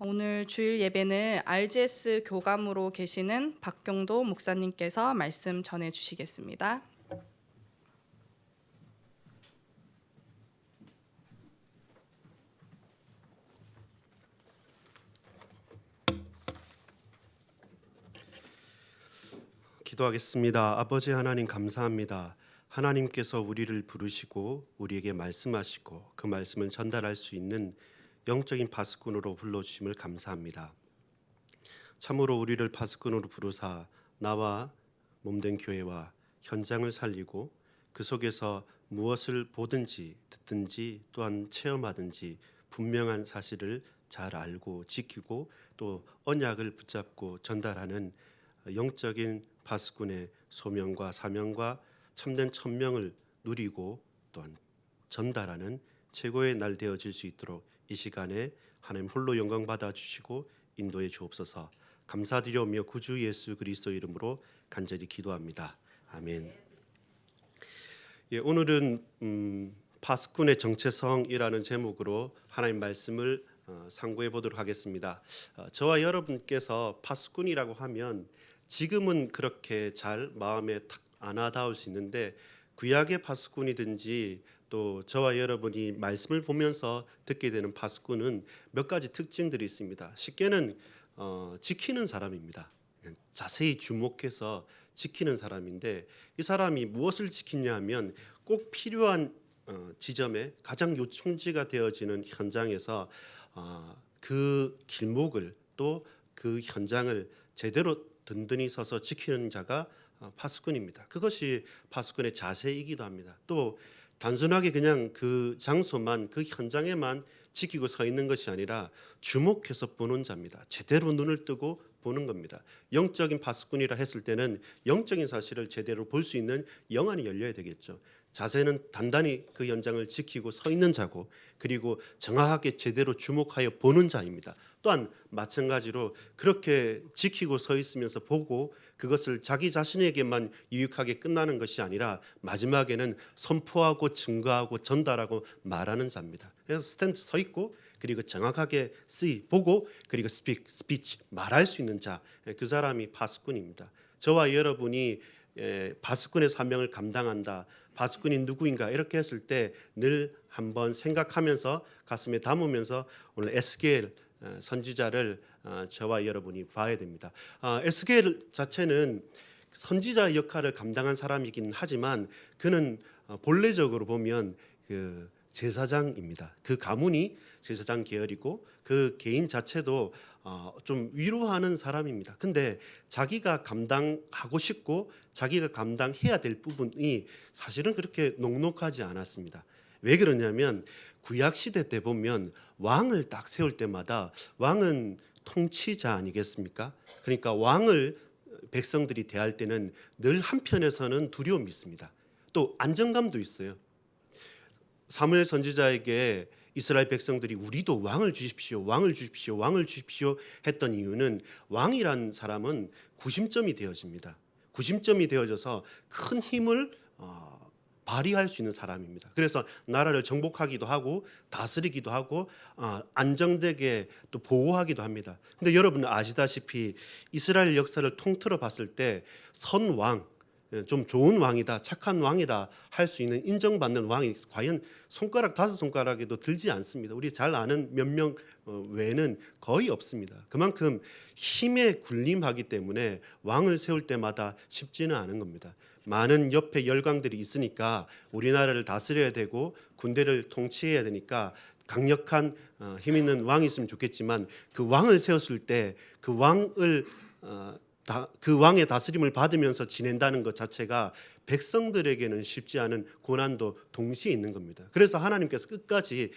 오늘 주일 예배는 RGS 교감으로 계시는 박경도 목사님께서 말씀 전해 주시겠습니다. 기도하겠습니다. 아버지 하나님 감사합니다. 하나님께서 우리를 부르시고 우리에게 말씀하시고 그 말씀을 전달할 수 있는 영적인 파수꾼으로 불러주심을 감사합니다. 참으로 우리를 파수꾼으로 부르사 나와 몸된 교회와 현장을 살리고 그 속에서 무엇을 보든지 듣든지 또한 체험하든지 분명한 사실을 잘 알고 지키고 또 언약을 붙잡고 전달하는 영적인 파수꾼의 소명과 사명과 참된 천명을 누리고 또한 전달하는 최고의 날 되어질 수 있도록 이 시간에 하나님 홀로 영광 받아 주시고 인도해 주옵소서. 감사드리오며 구주 예수 그리스도 이름으로 간절히 기도합니다. 아멘. 오늘은 파수꾼의 정체성이라는 제목으로 하나님 말씀을 상고해 보도록 하겠습니다. 저와 여러분께서 파수꾼이라고 하면 지금은 그렇게 잘 마음에 탁 안아닿을 수 있는데 구약의 파수꾼이든지 또 저와 여러분이 말씀을 보면서 듣게 되는 파수꾼은 몇 가지 특징들이 있습니다. 쉽게는 지키는 사람입니다. 자세히 주목해서 지키는 사람인데 이 사람이 무엇을 지키냐 하면 꼭 필요한 지점에 가장 요충지가 되어지는 현장에서 그 길목을 또 그 현장을 제대로 든든히 서서 지키는 자가 파수꾼입니다. 그것이 파수꾼의 자세이기도 합니다. 또 단순하게 그냥 그 장소만 그 현장에만 지키고 서 있는 것이 아니라 주목해서 보는 자입니다. 제대로 눈을 뜨고 보는 겁니다. 영적인 파수꾼이라 했을 때는 영적인 사실을 제대로 볼 수 있는 영안이 열려야 되겠죠. 자세는 단단히 그 현장을 지키고 서 있는 자고 그리고 정확하게 제대로 주목하여 보는 자입니다. 또한 마찬가지로 그렇게 지키고 서 있으면서 보고 그것을 자기 자신에게만 유익하게 끝나는 것이 아니라 마지막에는 선포하고 증거하고 전달하고 말하는 자입니다. 그래서 스탠드 서 있고 그리고 정확하게 보고 그리고 스피치 말할 수 있는 자, 그 사람이 파수꾼입니다. 저와 여러분이 파수꾼의 사명을 감당한다. 파수꾼이 누구인가 이렇게 했을 때 늘 한번 생각하면서 가슴에 담으면서 오늘 에스겔 선지자를 저와 여러분이 봐야 됩니다. 에스겔 자체는 선지자 역할을 감당한 사람이긴 하지만 그는 본래적으로 보면 그 제사장입니다. 그 가문이 제사장 계열이고 그 개인 자체도 좀 위로하는 사람입니다. 근데 자기가 감당하고 싶고 자기가 감당해야 될 부분이 사실은 그렇게 녹록하지 않았습니다. 왜 그러냐면 구약 시대 때 보면 왕을 딱 세울 때마다 왕은 통치자 아니겠습니까? 그러니까 왕을 백성들이 대할 때는 늘 한편에서는 두려움이 있습니다. 또 안정감도 있어요. 사무엘 선지자에게 이스라엘 백성들이 우리도 왕을 주십시오, 왕을 주십시오, 왕을 주십시오 했던 이유는 왕이란 사람은 구심점이 되어집니다. 구심점이 되어져서 큰 힘을 발휘할 수 있는 사람입니다. 그래서 나라를 정복하기도 하고 다스리기도 하고 안정되게 또 보호하기도 합니다. 근데 여러분 아시다시피 이스라엘 역사를 통틀어 봤을 때 선왕, 좀 좋은 왕이다, 착한 왕이다 할 수 있는 인정받는 왕이 과연 손가락 5손가락에도 들지 않습니다. 우리 잘 아는 몇 명 외에는 거의 없습니다. 그만큼 힘에 군림하기 때문에 왕을 세울 때마다 쉽지는 않은 겁니다. 많은 옆에 열강들이 있으니까 우리나라를 다스려야 되고 군대를 통치해야 되니까 강력한 힘 있는 왕이 있으면 좋겠지만 그 왕을 세웠을 때 그 왕의 다스림을 받으면서 지낸다는 것 자체가 백성들에게는 쉽지 않은 고난도 동시에 있는 겁니다. 그래서 하나님께서 끝까지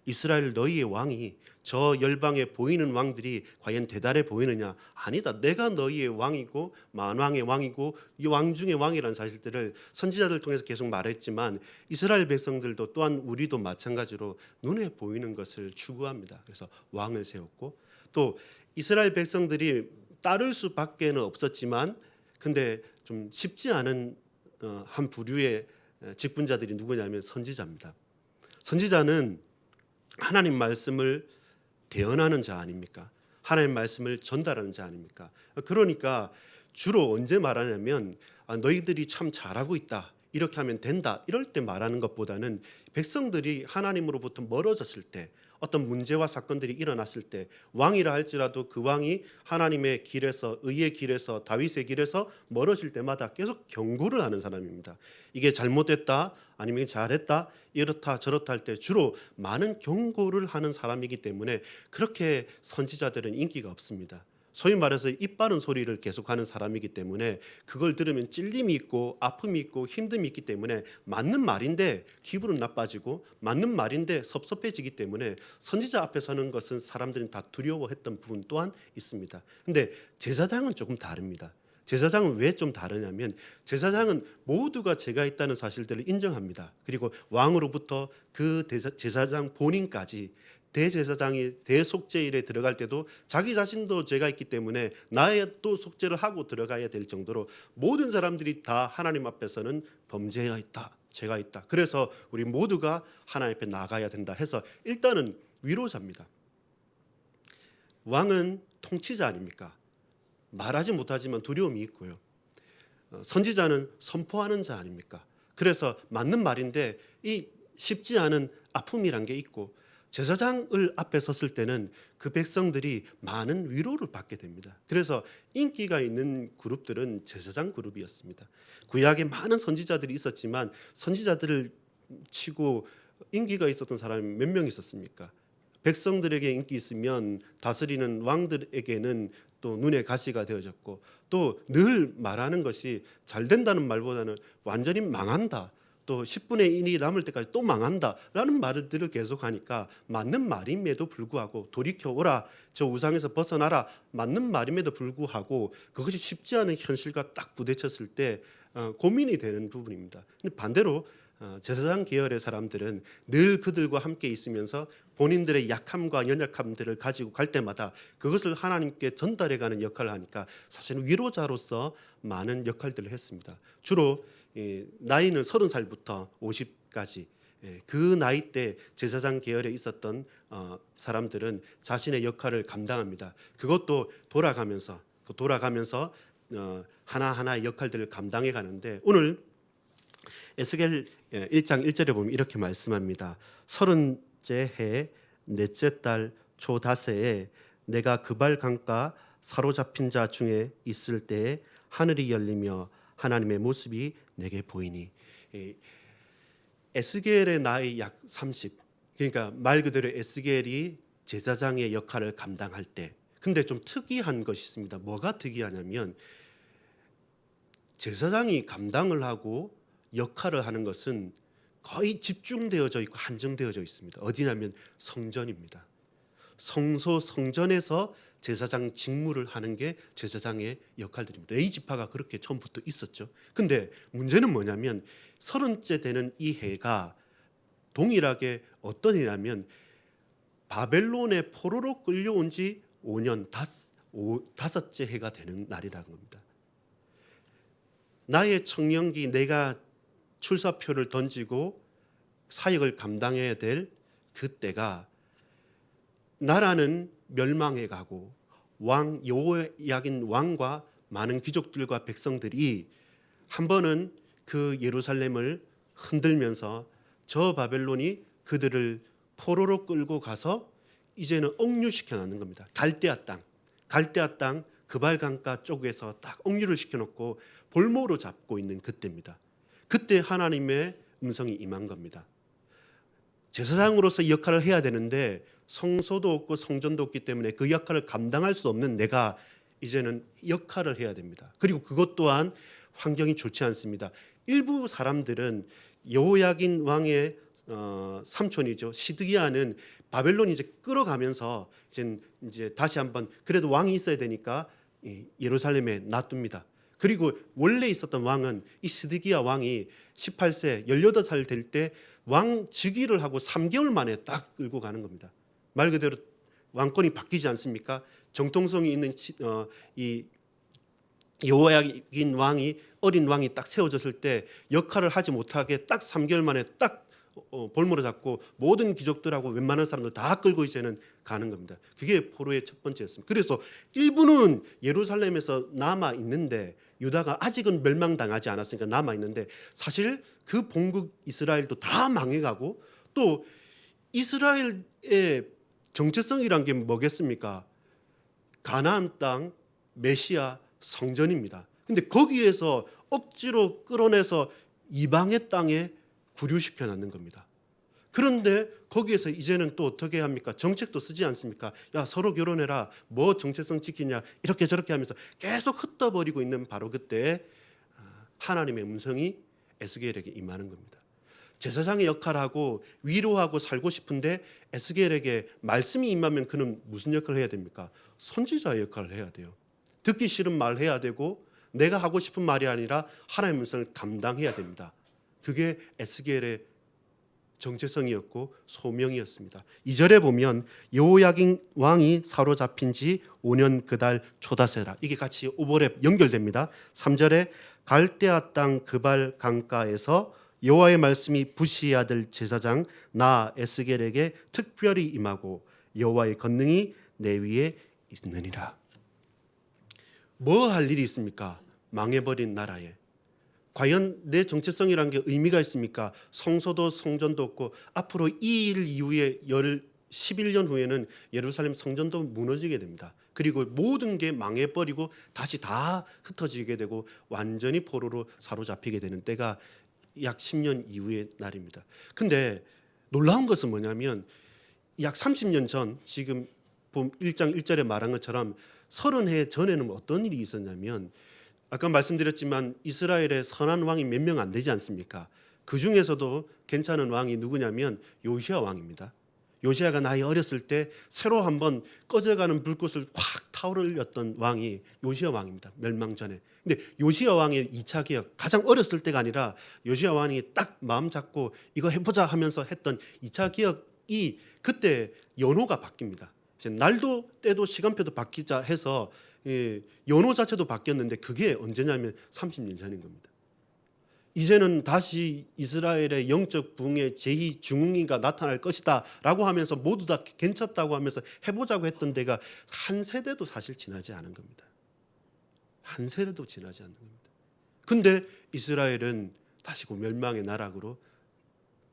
이스라엘 너희의 왕이 저 열방에 보이는 왕들이 과연 대단해 보이느냐? 아니다. 내가 너희의 왕이고 만왕의 왕이고 이 왕 중의 왕이라는 사실들을 선지자들 통해서 계속 말했지만 이스라엘 백성들도 또한 우리도 마찬가지로 눈에 보이는 것을 추구합니다. 그래서 왕을 세웠고 또 이스라엘 백성들이 따를 수밖에는 없었지만 근데 좀 쉽지 않은 한 부류의 직분자들이 누구냐면 선지자입니다. 선지자는 하나님 말씀을 대언하는 자 아닙니까? 하나님의 말씀을 전달하는 자 아닙니까? 그러니까 주로 언제 말하냐면 너희들이 참 잘하고 있다, 이렇게 하면 된다, 이럴 때 말하는 것보다는 백성들이 하나님으로부터 멀어졌을 때, 어떤 문제와 사건들이 일어났을 때, 왕이라 할지라도 그 왕이 하나님의 길에서, 의의 길에서, 다윗의 길에서 멀어질 때마다 계속 경고를 하는 사람입니다. 이게 잘못됐다, 아니면 잘했다, 이렇다 저렇다 할 때 주로 많은 경고를 하는 사람이기 때문에 그렇게 선지자들은 인기가 없습니다. 소위 말해서 입 바른 소리를 계속하는 사람이기 때문에 그걸 들으면 찔림이 있고 아픔이 있고 힘듦이 있기 때문에 맞는 말인데 기분은 나빠지고, 맞는 말인데 섭섭해지기 때문에 선지자 앞에 서는 것은 사람들이 다 두려워했던 부분 또한 있습니다. 근데 제사장은 조금 다릅니다. 제사장은 왜 좀 다르냐면, 제사장은 모두가 죄가 있다는 사실들을 인정합니다. 그리고 왕으로부터 그 제사장 본인까지, 대제사장이 대속죄일에 들어갈 때도 자기 자신도 죄가 있기 때문에 나의 또 속죄를 하고 들어가야 될 정도로 모든 사람들이 다 하나님 앞에서는 범죄가 있다, 죄가 있다, 그래서 우리 모두가 하나님 앞에 나가야 된다 해서 일단은 위로자입니다. 왕은 통치자 아닙니까? 말하지 못하지만 두려움이 있고요. 선지자는 선포하는 자 아닙니까? 그래서 맞는 말인데 이 쉽지 않은 아픔이란 게 있고, 제사장을 앞에 섰을 때는 그 백성들이 많은 위로를 받게 됩니다. 그래서 인기가 있는 그룹들은 제사장 그룹이었습니다. 구약에 많은 선지자들이 있었지만 선지자들을 치고 인기가 있었던 사람이 몇 명 있었습니까? 백성들에게 인기 있으면 다스리는 왕들에게는 또 눈에 가시가 되어졌고, 또 늘 말하는 것이 잘 된다는 말보다는 완전히 망한다, 또 10분의 1이 남을 때까지 또 망한다라는 말들을 계속하니까 맞는 말임에도 불구하고, 돌이켜오라, 저 우상에서 벗어나라, 맞는 말임에도 불구하고 그것이 쉽지 않은 현실과 딱 부딪혔을 때 고민이 되는 부분입니다. 근데 반대로 제사장 계열의 사람들은 늘 그들과 함께 있으면서 본인들의 약함과 연약함들을 가지고 갈 때마다 그것을 하나님께 전달해가는 역할을 하니까 사실은 위로자로서 많은 역할들을 했습니다. 주로 나이는 30살부터 50까지 그 나이 때 제사장 계열에 있었던 사람들은 자신의 역할을 감당합니다. 그것도 돌아가면서 하나하나의 역할들을 감당해 가는데, 오늘 에스겔 1장 1절에 보면 이렇게 말씀합니다. 30째 해 넷째 달 초 다새에 내가 그발 강가 사로잡힌 자 중에 있을 때에 하늘이 열리며 하나님의 모습이 내게 보이니. 에스겔의 나이 약 30, 그러니까 말 그대로 에스겔이 제사장의 역할을 감당할 때, 근데 좀 특이한 것이 있습니다. 뭐가 특이하냐면, 제사장이 감당을 하고 역할을 하는 것은 거의 집중되어져 있고 한정되어져 있습니다. 어디냐면 성전입니다. 성소 성전에서 제사장 직무를 하는 게 제사장의 역할들입니다. 레위 지파가 그렇게 처음부터 있었죠. 근데 문제는 뭐냐면 30째 되는 이 해가 동일하게 어떤 해냐면 바벨론의 포로로 끌려온 지 5년 다섯째 해가 되는 날이라는 겁니다. 나의 청년기, 내가 출사표를 던지고 사역을 감당해야 될 그때가, 나라는 멸망해 가고 왕 여호야긴 왕과 많은 귀족들과 백성들이 한 번은 그 예루살렘을 흔들면서 저 바벨론이 그들을 포로로 끌고 가서 이제는 억류시켜 놨는 겁니다. 갈대아 땅 그발 강가 쪽에서 딱 억류를 시켜놓고 볼모로 잡고 있는 그때입니다. 그때 하나님의 음성이 임한 겁니다. 제사장으로서 역할을 해야 되는데 성소도 없고 성전도 없기 때문에 그 역할을 감당할 수 없는 내가 이제는 역할을 해야 됩니다. 그리고 그것 또한 환경이 좋지 않습니다. 일부 사람들은 여호야긴 왕의 삼촌이죠, 시드기야는 바벨론이 이제 끌어가면서 이제 다시 한번 그래도 왕이 있어야 되니까 예루살렘에 놔둡니다. 그리고 원래 있었던 왕은 이 시드기야 왕이 18세 18살 될 때 왕 즉위를 하고 3개월 만에 딱 끌고 가는 겁니다. 말 그대로 왕권이 바뀌지 않습니까? 정통성이 있는 이 여호야긴 왕이, 어린 왕이 딱 세워졌을 때 역할을 하지 못하게 딱 3개월 만에 딱 볼모로 잡고 모든 귀족들하고 웬만한 사람들 다 끌고 이제는 가는 겁니다. 그게 포로의 첫 번째였습니다. 그래서 일부는 예루살렘에서 남아 있는데 유다가 아직은 멸망당하지 않았으니까 남아 있는데 사실 그 본국 이스라엘도 다 망해가고 또 이스라엘의 정체성이란 게 뭐겠습니까? 가나안 땅, 메시아, 성전입니다. 근데 거기에서 억지로 끌어내서 이방의 땅에 구류시켜 놨는 겁니다. 그런데 거기에서 이제는 또 어떻게 합니까? 정책도 쓰지 않습니까? 야, 서로 결혼해라. 뭐 정체성 지키냐. 이렇게 저렇게 하면서 계속 흩어버리고 있는 바로 그때 하나님의 음성이 에스겔에게 임하는 겁니다. 제사장의 역할하고 위로하고 살고 싶은데 에스겔에게 말씀이 임하면 그는 무슨 역할을 해야 됩니까? 선지자의 역할을 해야 돼요. 듣기 싫은 말 해야 되고 내가 하고 싶은 말이 아니라 하나님의 음성을 감당해야 됩니다. 그게 에스겔의 정체성이었고 소명이었습니다. 2절에 보면 여호야긴 왕이 사로잡힌 지 5년 그달 초다세라. 이게 같이 오버랩 연결됩니다. 3절에 갈대아 땅 그발 강가에서 여호와의 말씀이 부시 아들 제사장 나 에스겔에게 특별히 임하고 여호와의 권능이 내 위에 있느니라. 뭐 할 일이 있습니까? 망해버린 나라에 과연 내 정체성이라는 게 의미가 있습니까? 성소도 성전도 없고 앞으로 이 일 이후에 11년 후에는 예루살렘 성전도 무너지게 됩니다. 그리고 모든 게 망해버리고 다시 다 흩어지게 되고 완전히 포로로 사로잡히게 되는 때가 약 10년 이후의 날입니다. 근데 놀라운 것은 뭐냐면 약 30년 전 지금 1장 1절에 말한 것처럼 30해 전에는 어떤 일이 있었냐면 아까 말씀드렸지만 이스라엘에 선한 왕이 몇 명 안 되지 않습니까? 그 중에서도 괜찮은 왕이 누구냐면 요시야 왕입니다. 요시야가 나이 어렸을 때 새로 한번 꺼져가는 불꽃을 확 타오르렸던 왕이 요시야 왕입니다. 멸망 전에. 근데 요시야 왕의 2차 개혁, 가장 어렸을 때가 아니라 요시야 왕이 딱 마음 잡고 이거 해보자 하면서 했던 2차 개혁이 그때 연호가 바뀝니다. 이제 날도 때도 시간표도 바뀌자 해서 연호 자체도 바뀌었는데 그게 언제냐면 30년 전인 겁니다. 이제는 다시 이스라엘의 영적 부흥의 제2 중흥이가 나타날 것이다 라고 하면서 모두 다 괜찮다고 하면서 해보자고 했던 데가 한 세대도 사실 지나지 않은 겁니다. 한 세대도 지나지 않는 겁니다. 근데 이스라엘은 다시 그 멸망의 나락으로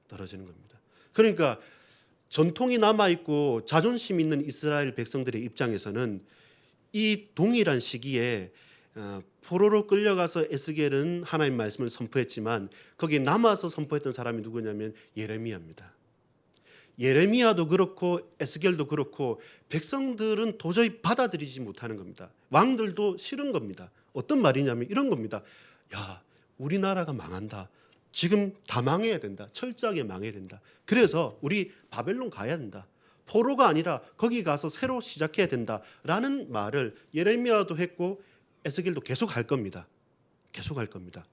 떨어지는 겁니다. 그러니까 전통이 남아있고 자존심 있는 이스라엘 백성들의 입장에서는 이 동일한 시기에 포로로 끌려가서 에스겔은 하나님 말씀을 선포했지만 거기에 남아서 선포했던 사람이 누구냐면 예레미야입니다. 예레미야도 그렇고 에스겔도 그렇고 백성들은 도저히 받아들이지 못하는 겁니다. 왕들도 싫은 겁니다. 어떤 말이냐면 이런 겁니다. 야, 우리나라가 망한다. 지금 다 망해야 된다. 철저하게 망해야 된다. 그래서 우리 바벨론 가야 된다. 포로가 아니라 거기 가서 새로 시작해야 된다라는 말을 예레미야도 했고 에스겔도 계속 할 겁니다. 계속 할 겁니다.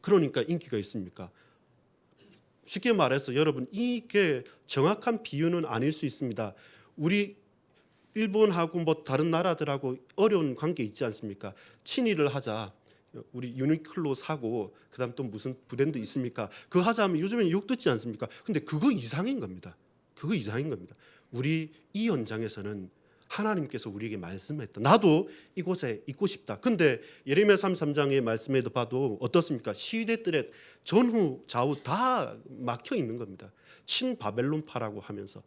그러니까 인기가 있습니까? 쉽게 말해서 여러분 이게 정확한 비유는 아닐 수 있습니다. 우리 일본하고 뭐 다른 나라들하고 어려운 관계 있지 않습니까? 친일을 하자. 우리 유니클로 사고 그다음 또 무슨 브랜드 있습니까? 그거 하자 하면 요즘에 욕 듣지 않습니까? 근데 그거 이상인 겁니다. 그거 이상인 겁니다. 우리 이 현장에서는 하나님께서 우리에게 말씀했다. 나도 이곳에 있고 싶다. 근데 예레미야 33장의 말씀에도 봐도 어떻습니까? 시위대들의 전후 좌우 다 막혀 있는 겁니다. 친바벨론파라고 하면서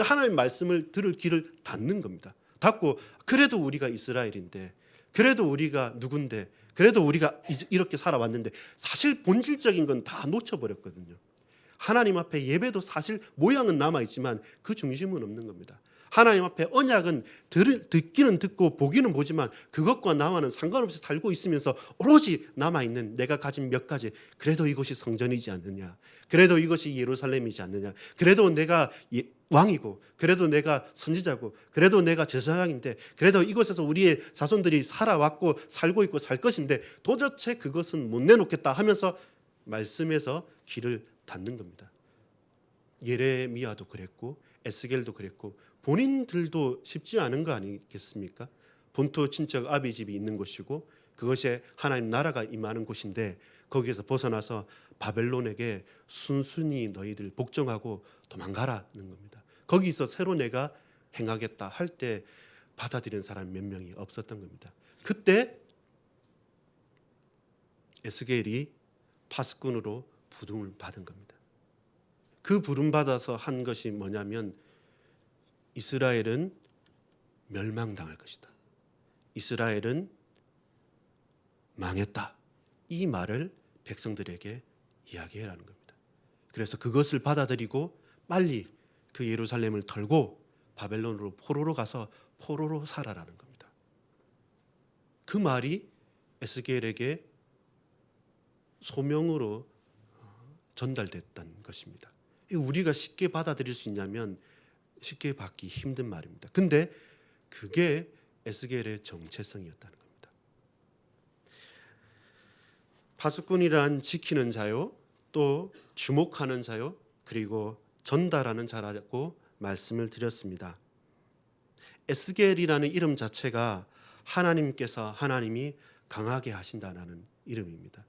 하나님 말씀을 들을 길을 닫는 겁니다. 닫고 그래도 우리가 이스라엘인데 그래도 우리가 누군데 그래도 우리가 이렇게 살아왔는데 사실 본질적인 건 다 놓쳐버렸거든요. 하나님 앞에 예배도 사실 모양은 남아있지만 그 중심은 없는 겁니다. 하나님 앞에 언약은 듣기는 듣고 보기는 보지만 그것과 나와는 상관없이 살고 있으면서 오로지 남아있는 내가 가진 몇 가지 그래도 이것이 성전이지 않느냐 그래도 이것이 예루살렘이지 않느냐 그래도 내가 왕이고 그래도 내가 선지자고 그래도 내가 제사장인데 그래도 이곳에서 우리의 자손들이 살아왔고 살고 있고 살 것인데 도대체 그것은 못 내놓겠다 하면서 말씀에서 길을 닫는 겁니다. 예레미야도 그랬고 에스겔도 그랬고 본인들도 쉽지 않은 거 아니겠습니까? 본토 친척 아비 집이 있는 곳이고 그것에 하나님 나라가 임하는 곳인데 거기에서 벗어나서 바벨론에게 순순히 너희들 복종하고 도망가라는 겁니다. 거기서 새로 내가 행하겠다 할 때 받아들이는 사람이 몇 명이 없었던 겁니다. 그때 에스겔이 파수꾼으로 부름을 받은 겁니다. 그 부름 받아서 한 것이 뭐냐면 이스라엘은 멸망당할 것이다. 이스라엘은 망했다. 이 말을 백성들에게 이야기해라는 겁니다. 그래서 그것을 받아들이고 빨리 그 예루살렘을 털고 바벨론으로 포로로 가서 포로로 살아라는 겁니다. 그 말이 에스겔에게 소명으로 전달됐던 것입니다. 우리가 쉽게 받아들일 수 있냐면 쉽게 받기 힘든 말입니다. 근데 그게 에스겔의 정체성이었다는 겁니다. 파수꾼이란 지키는 자요, 또 주목하는 자요, 그리고 전달하는 자라고 말씀을 드렸습니다. 에스겔이라는 이름 자체가 하나님이 강하게 하신다는 이름입니다.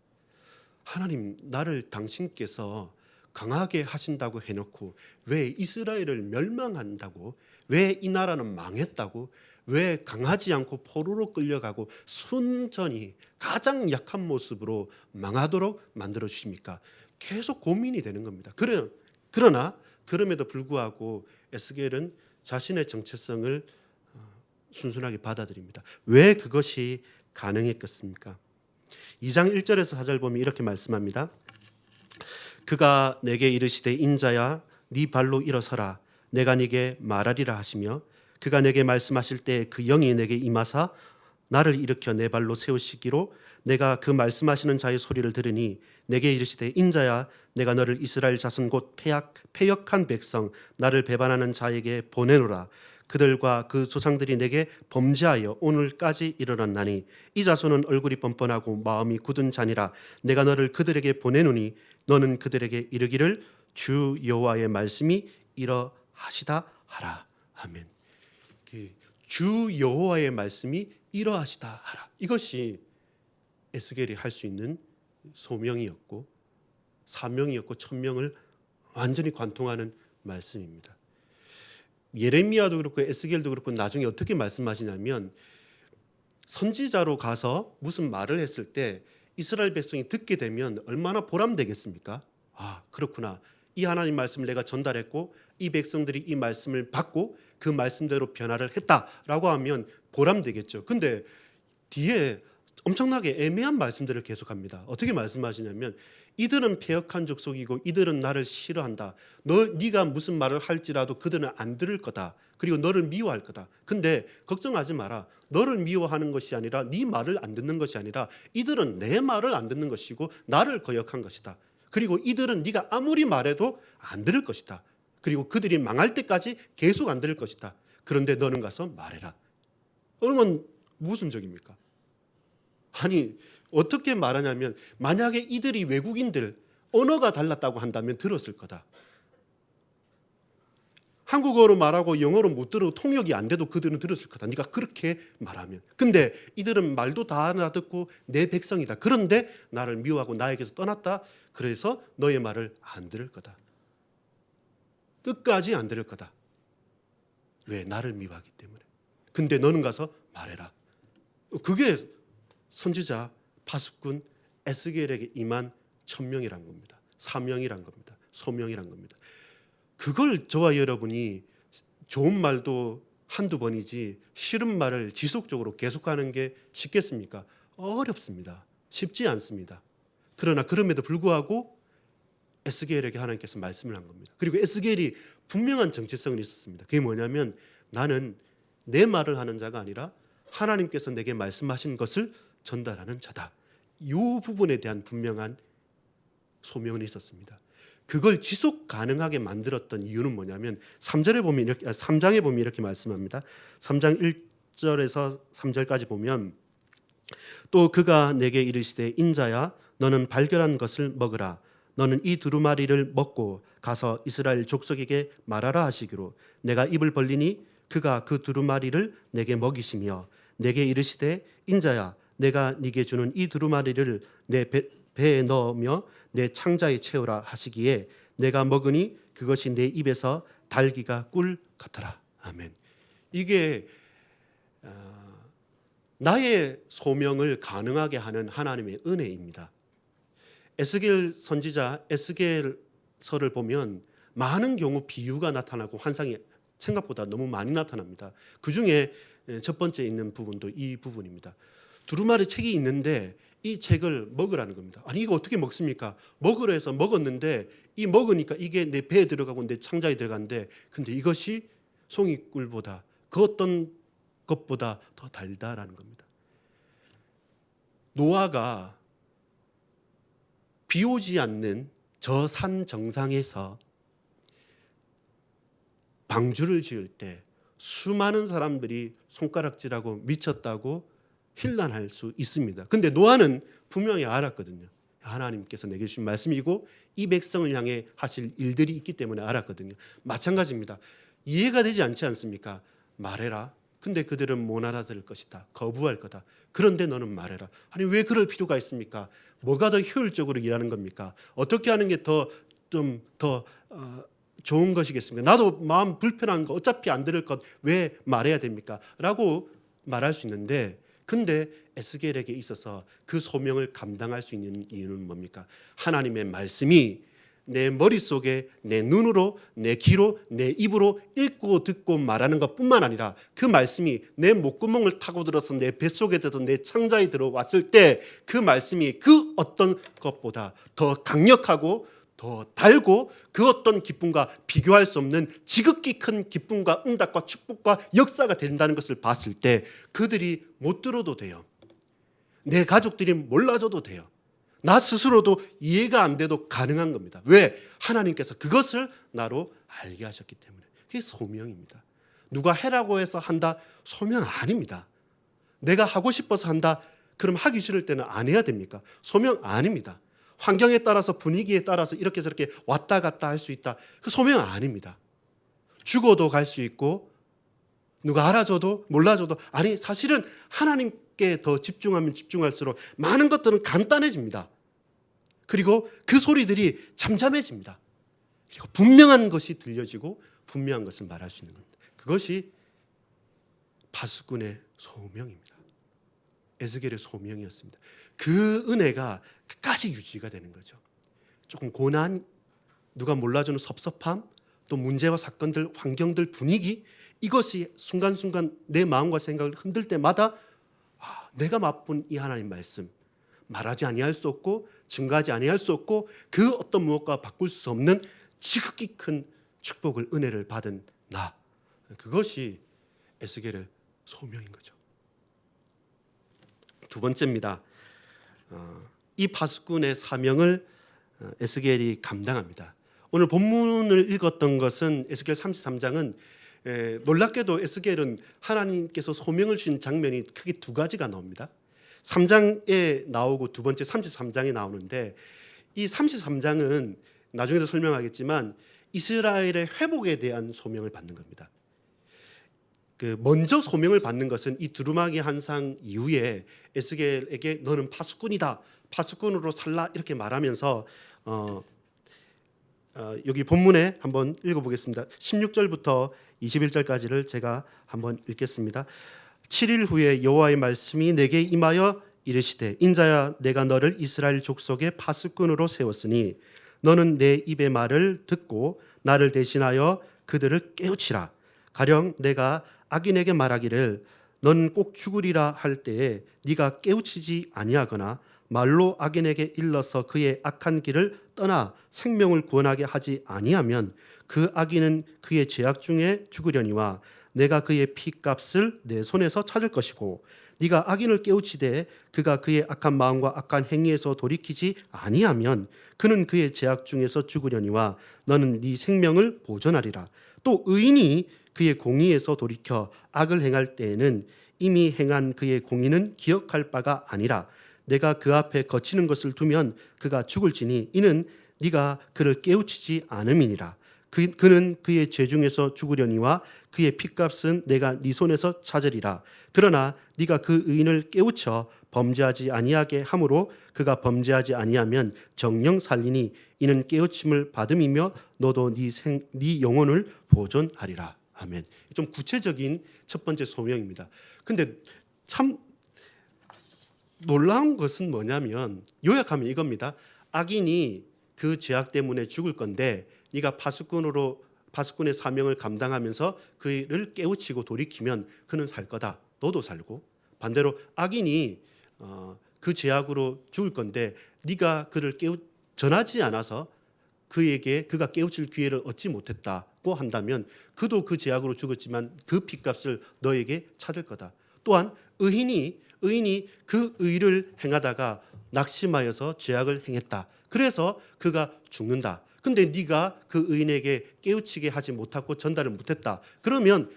하나님, 나를 당신께서 강하게 하신다고 해놓고 왜 이스라엘을 멸망한다고, 왜 이 나라는 망했다고, 왜 강하지 않고 포로로 끌려가고 순전히 가장 약한 모습으로 망하도록 만들어 주십니까? 계속 고민이 되는 겁니다. 그러나 그럼에도 불구하고 에스겔은 자신의 정체성을 순순하게 받아들입니다. 왜 그것이 가능했겠습니까? 2장 1절에서 4절 보면 이렇게 말씀합니다. 그가 내게 이르시되 인자야 네 발로 일어서라 내가 네게 말하리라 하시며 그가 내게 말씀하실 때 그 영이 내게 임하사 나를 일으켜 내 발로 세우시기로 내가 그 말씀하시는 자의 소리를 들으니 내게 이르시되 인자야 내가 너를 이스라엘 자손 곧 패역한 백성 나를 배반하는 자에게 보내노라. 그들과 그 조상들이 내게 범죄하여 오늘까지 이르렀나니 이 자손은 얼굴이 뻔뻔하고 마음이 굳은 자니라. 내가 너를 그들에게 보내노니 너는 그들에게 이르기를 주 여호와의 말씀이 이러하시다 하라. 아멘. 주 여호와의 말씀이 이러하시다 하라. 이것이 에스겔이 할 수 있는 소명이었고 사명이었고 천명을 완전히 관통하는 말씀입니다. 예레미야도 그렇고 에스겔도 그렇고 나중에 어떻게 말씀하시냐면 선지자로 가서 무슨 말을 했을 때 이스라엘 백성이 듣게 되면 얼마나 보람되겠습니까? 아, 그렇구나. 이 하나님 말씀을 내가 전달했고 이 백성들이 이 말씀을 받고 그 말씀대로 변화를 했다라고 하면 보람되겠죠. 근데 뒤에 엄청나게 애매한 말씀들을 계속합니다. 어떻게 말씀하시냐면 이들은 패역한 족속이고 이들은 나를 싫어한다. 네가 무슨 말을 할지라도 그들은 안 들을 거다. 그리고 너를 미워할 거다. 근데 걱정하지 마라. 너를 미워하는 것이 아니라 네 말을 안 듣는 것이 아니라 이들은 내 말을 안 듣는 것이고 나를 거역한 것이다. 그리고 이들은 네가 아무리 말해도 안 들을 것이다. 그리고 그들이 망할 때까지 계속 안 들을 것이다. 그런데 너는 가서 말해라. 얼마나 모순적입니까? 아니 어떻게 말하냐면 만약에 이들이 외국인들 언어가 달랐다고 한다면 들었을 거다. 한국어로 말하고 영어로 못 들어도 통역이 안 돼도 그들은 들었을 거다. 네가 그렇게 말하면. 근데 이들은 말도 다 알아듣고 내 백성이다. 그런데 나를 미워하고 나에게서 떠났다. 그래서 너의 말을 안 들을 거다. 끝까지 안 들을 거다. 왜? 나를 미워하기 때문에. 근데 너는 가서 말해라. 그게 선지자 파수꾼 에스겔에게 임한 천명이란 겁니다. 사명이란 겁니다. 소명이란 겁니다. 그걸 저와 여러분이 좋은 말도 한두 번이지 싫은 말을 지속적으로 계속하는 게 쉽겠습니까? 어렵습니다. 쉽지 않습니다. 그러나 그럼에도 불구하고 에스겔에게 하나님께서 말씀을 한 겁니다. 그리고 에스겔이 분명한 정체성이 있었습니다. 그게 뭐냐면 나는 내 말을 하는 자가 아니라 하나님께서 내게 말씀하신 것을 전달하는 자다. 이 부분에 대한 분명한 소명은 있었습니다. 그걸 지속 가능하게 만들었던 이유는 뭐냐면 3장에 보면 이렇게 말씀합니다. 3장 1절에서 3절까지 보면 또 그가 내게 이르시되 인자야 너는 발견한 것을 먹으라. 너는 이 두루마리를 먹고 가서 이스라엘 족속에게 말하라 하시기로 내가 입을 벌리니 그가 그 두루마리를 내게 먹이시며 내게 이르시되 인자야 내가 네게 주는 이 두루마리를 내 배에 넣으며 내 창자에 채우라 하시기에 내가 먹으니 그것이 내 입에서 달기가 꿀 같더라. 아멘. 이게 나의 소명을 가능하게 하는 하나님의 은혜입니다. 에스겔 선지자 에스겔서를 보면 많은 경우 비유가 나타나고 환상이 생각보다 너무 많이 나타납니다. 그 중에 첫 번째 있는 부분도 이 부분입니다. 두루마리 책이 있는데 이 책을 먹으라는 겁니다. 아니 이거 어떻게 먹습니까? 먹으라 해서 먹었는데 이 먹으니까 이게 내 배에 들어가고 내 창자에 들어가는데 근데 이것이 송이꿀보다 그 어떤 것보다 더 달다라는 겁니다. 노아가 비 오지 않는 저 산 정상에서 방주를 지을 때 수많은 사람들이 손가락질하고 미쳤다고 힐난할 수 있습니다. 근데 노아는 분명히 알았거든요. 하나님께서 내게 주신 말씀이고 이 백성을 향해 하실 일들이 있기 때문에 알았거든요. 마찬가지입니다. 이해가 되지 않지 않습니까? 말해라. 근데 그들은 못 알아들을 것이다. 거부할 거다. 그런데 너는 말해라. 아니 왜 그럴 필요가 있습니까? 뭐가 더 효율적으로 일하는 겁니까? 어떻게 하는 게 더 좋은 것이겠습니까? 나도 마음 불편한 거 어차피 안 들을 것 왜 말해야 됩니까? 라고 말할 수 있는데 근데 에스겔에게 있어서 그 소명을 감당할 수 있는 이유는 뭡니까? 하나님의 말씀이 내 머릿속에 내 눈으로 내 귀로 내 입으로 읽고 듣고 말하는 것뿐만 아니라 그 말씀이 내 목구멍을 타고 들어서 내 뱃속에 들어서 내 창자에 들어왔을 때 그 말씀이 그 어떤 것보다 더 강력하고 더 달고 그 어떤 기쁨과 비교할 수 없는 지극히 큰 기쁨과 응답과 축복과 역사가 된다는 것을 봤을 때 그들이 못 들어도 돼요. 내 가족들이 몰라줘도 돼요. 나 스스로도 이해가 안 돼도 가능한 겁니다. 왜? 하나님께서 그것을 나로 알게 하셨기 때문에. 그게 소명입니다. 누가 해라고 해서 한다? 소명 아닙니다. 내가 하고 싶어서 한다? 그럼 하기 싫을 때는 안 해야 됩니까? 소명 아닙니다. 환경에 따라서 분위기에 따라서 이렇게 저렇게 왔다 갔다 할 수 있다. 그 소명 아닙니다. 죽어도 갈 수 있고 누가 알아줘도 몰라줘도 아니 사실은 하나님께 더 집중하면 집중할수록 많은 것들은 간단해집니다. 그리고 그 소리들이 잠잠해집니다. 그리고 분명한 것이 들려지고 분명한 것을 말할 수 있는 겁니다. 그것이 파수꾼의 소명입니다. 에스겔의 소명이었습니다. 그 은혜가 끝까지 유지가 되는 거죠. 조금 고난, 누가 몰라주는 섭섭함, 또 문제와 사건들, 환경들, 분위기 이것이 순간순간 내 마음과 생각을 흔들 때마다 내가 맛본 이 하나님 말씀 말하지 아니할 수 없고 증거하지 아니할 수 없고 그 어떤 무엇과 바꿀 수 없는 지극히 큰 축복을 은혜를 받은 나 그것이 에스겔의 소명인 거죠. 두 번째입니다. 이 파수꾼의 사명을 에스겔이 감당합니다. 오늘 본문을 읽었던 것은 에스겔 33장은 놀랍게도 에스겔은 하나님께서 소명을 주신 장면이 크게 두 가지가 나옵니다. 3장에 나오고 두 번째 33장에 나오는데 이 33장은 나중에도 설명하겠지만 이스라엘의 회복에 대한 소명을 받는 겁니다. 먼저 소명을 받는 것은 이 두루마기 환상 이후에 에스겔에게 너는 파수꾼이다. 파수꾼으로 살라 이렇게 말하면서 여기 본문에 한번 읽어보겠습니다. 16절부터 21절까지를 제가 한번 읽겠습니다. 7일 후에 여호와의 말씀이 내게 임하여 이르시되 인자야 내가 너를 이스라엘 족속의 파수꾼으로 세웠으니 너는 내 입의 말을 듣고 나를 대신하여 그들을 깨우치라. 가령 내가 악인에게 말하기를 넌 꼭 죽으리라 할 때에 네가 깨우치지 아니하거나 말로 악인에게 일러서 그의 악한 길을 떠나 생명을 구원하게 하지 아니하면 그 악인은 그의 죄악 중에 죽으려니와 내가 그의 피값을 내 손에서 찾을 것이고 네가 악인을 깨우치되 그가 그의 악한 마음과 악한 행위에서 돌이키지 아니하면 그는 그의 죄악 중에서 죽으려니와 너는 네 생명을 보존하리라. 또 의인이 그의 공의에서 돌이켜 악을 행할 때에는 이미 행한 그의 공의는 기억할 바가 아니라 내가 그 앞에 거치는 것을 두면 그가 죽을지니 이는 네가 그를 깨우치지 않음이니라. 그는 그의 죄 중에서 죽으려니와 그의 핏값은 내가 네 손에서 찾으리라. 그러나 네가 그 의인을 깨우쳐 범죄하지 아니하게 함으로 그가 범죄하지 아니하면 정령 살리니 이는 깨우침을 받음이며 너도 네 영혼을 보존하리라. 아멘. 좀 구체적인 첫 번째 소명입니다. 근데 참 놀라운 것은 뭐냐면 요약하면 이겁니다. 악인이 그 죄악 때문에 죽을 건데 네가 파수꾼의 사명을 감당하면서 그를 깨우치고 돌이키면 그는 살 거다. 너도 살고 반대로 악인이 그 죄악으로 죽을 건데 네가 그를 전하지 않아서 그가 깨우칠 기회를 얻지 못했다고 한다면 그도 그 죄악으로 죽었지만 그 핏값을 너에게 찾을 거다. 또한 의인이 그 의를 행하다가 낙심하여서 죄악을 행했다. 그래서 그가 죽는다. 근데 네가 그 의인에게 깨우치게 하지 못하고 전달을 못했다. 그러면